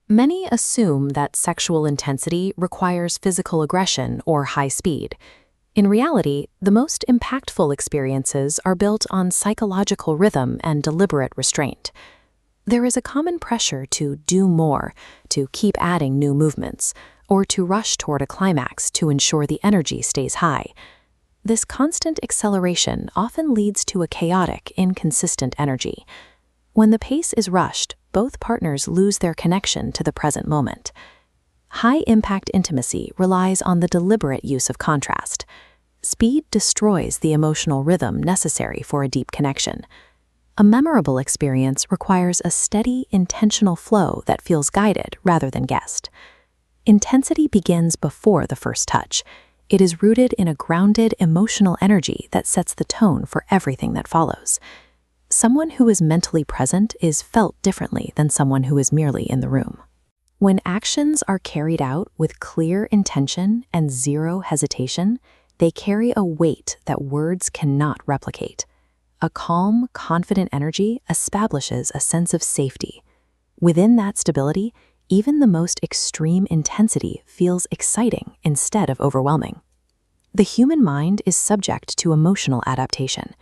Many assume that sexual intensity requires physical aggression or high speed. In reality, the most impactful experiences are built on psychological rhythm and deliberate restraint. There is a common pressure to do more, to keep adding new movements, or to rush toward a climax to ensure the energy stays high. This constant acceleration often leads to a chaotic, inconsistent energy. When the pace is rushed, both partners lose their connection to the present moment. High-impact intimacy relies on the deliberate use of contrast. Speed destroys the emotional rhythm necessary for a deep connection. A memorable experience requires a steady, intentional flow that feels guided rather than guessed. Intensity begins before the first touch. It is rooted in a grounded, emotional energy that sets the tone for everything that follows. Someone who is mentally present is felt differently than someone who is merely in the room. When actions are carried out with clear intention and zero hesitation, they carry a weight that words cannot replicate. A calm, confident energy establishes a sense of safety. Within that stability, even the most extreme intensity feels exciting instead of overwhelming. The human mind is subject to emotional adaptation.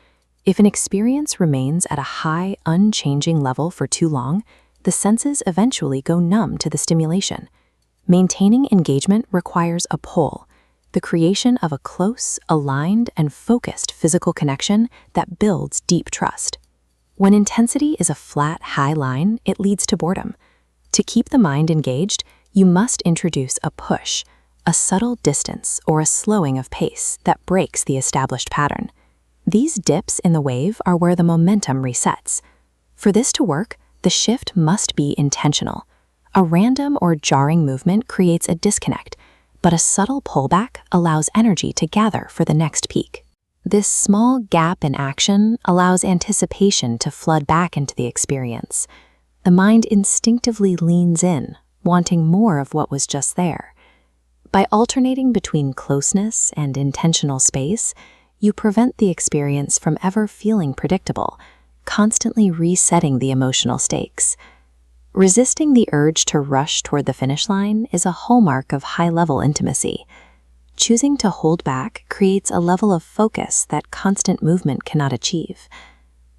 If an experience remains at a high, unchanging level for too long, the senses eventually go numb to the stimulation. Maintaining engagement requires a pull, the creation of a close, aligned, and focused physical connection that builds deep trust. When intensity is a flat, high line, it leads to boredom. To keep the mind engaged, you must introduce a push, a subtle distance, or a slowing of pace that breaks the established pattern. These dips in the wave are where the momentum resets. For this to work, the shift must be intentional. A random or jarring movement creates a disconnect, but a subtle pullback allows energy to gather for the next peak. This small gap in action allows anticipation to flood back into the experience. The mind instinctively leans in, wanting more of what was just there. By alternating between closeness and intentional space, you prevent the experience from ever feeling predictable, constantly resetting the emotional stakes. Resisting the urge to rush toward the finish line is a hallmark of high-level intimacy. Choosing to hold back creates a level of focus that constant movement cannot achieve.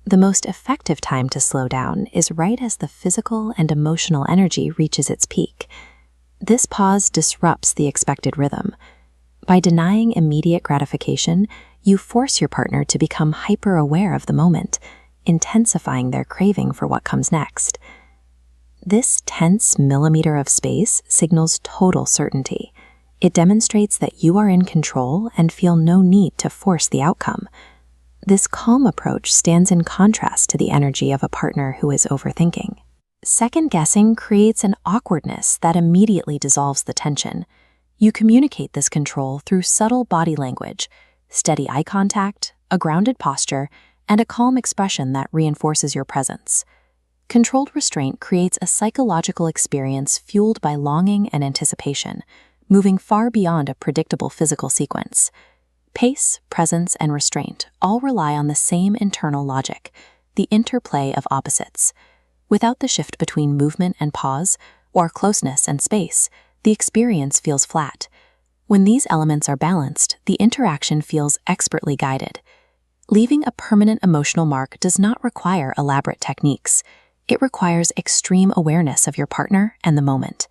The most effective time to slow down is right as the physical and emotional energy reaches its peak. This pause disrupts the expected rhythm. By denying immediate gratification, you force your partner to become hyper-aware of the moment, intensifying their craving for what comes next. This tense millimeter of space signals total certainty. It demonstrates that you are in control and feel no need to force the outcome. This calm approach stands in contrast to the energy of a partner who is overthinking. Second-guessing creates an awkwardness that immediately dissolves the tension. You communicate this control through subtle body language, steady eye contact, a grounded posture, and a calm expression that reinforces your presence. Controlled restraint creates a psychological experience fueled by longing and anticipation, moving far beyond a predictable physical sequence. Pace, presence, and restraint all rely on the same internal logic, the interplay of opposites. Without the shift between movement and pause, or closeness and space, the experience feels flat. When these elements are balanced, the interaction feels expertly guided. Leaving a permanent emotional mark does not require elaborate techniques. It requires extreme awareness of your partner and the moment.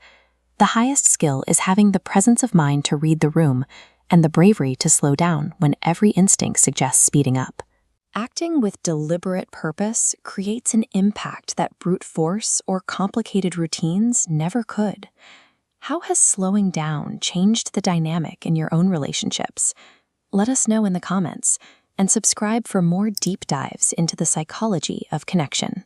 The highest skill is having the presence of mind to read the room and the bravery to slow down when every instinct suggests speeding up. Acting with deliberate purpose creates an impact that brute force or complicated routines never could. How has slowing down changed the dynamic in your own relationships? Let us know in the comments, and subscribe for more deep dives into the psychology of connection.